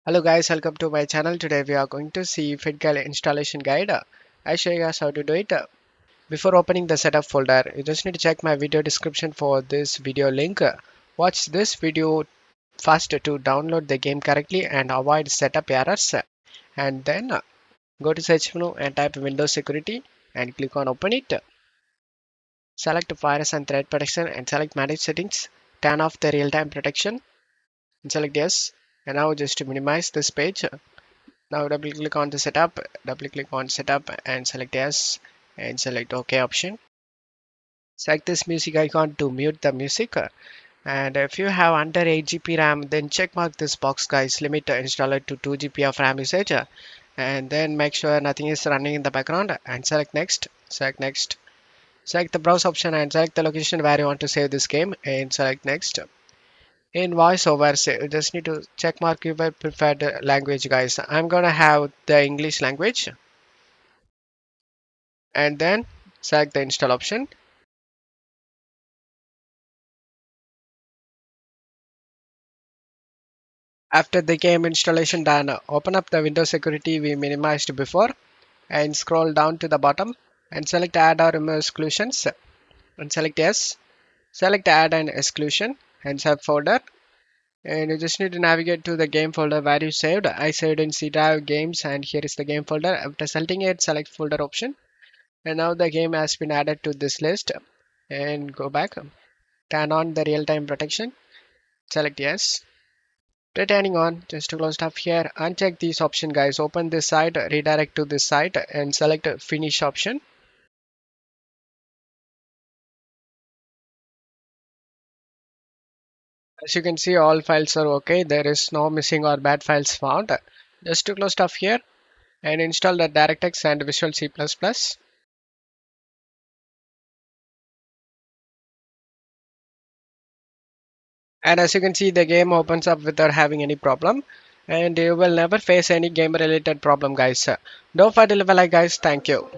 Hello guys, welcome to my channel. Today we are going to see FitGirl installation guide. I show you guys how to do it. Before opening the setup folder, you just need to check my video description for this video link. Watch this video first to download the game correctly and avoid setup errors. And then go to search menu and type Windows Security and click on open it. Select virus and threat protection and select manage settings. Turn off the real-time protection and select yes. And now just to minimize this page. Now double click on the setup, double click on setup and select yes and select OK option. Select this music icon to mute the music. And if you have under 8 GB RAM, then check mark this box guys, limit the installer to 2 GB of RAM usage. And then make sure nothing is running in the background and select next, select next. Select the browse option and select the location where you want to save this game and select next. In voiceover, you just need to check mark your preferred language guys. I'm gonna have the English language and then select the install option. After the game installation done, open up the Windows security we minimized before and scroll down to the bottom and select add or remove exclusions and select yes. Select add an exclusion and subfolder, and you just need to navigate to the game folder where you saved. I saved in C drive games and here is the game folder. After selecting it, select folder option and now the game has been added to this list and go back. Turn on the real-time protection. Select yes. Returning on, just to close stuff here, uncheck this option guys, open this site, redirect to this site and select finish option. As you can see all files are okay, there is no missing or bad files found. Just to close stuff here and install the DirectX and Visual C++. And as you can see the game opens up without having any problem and you will never face any game related problem guys. Don't forget to leave a like guys, thank you.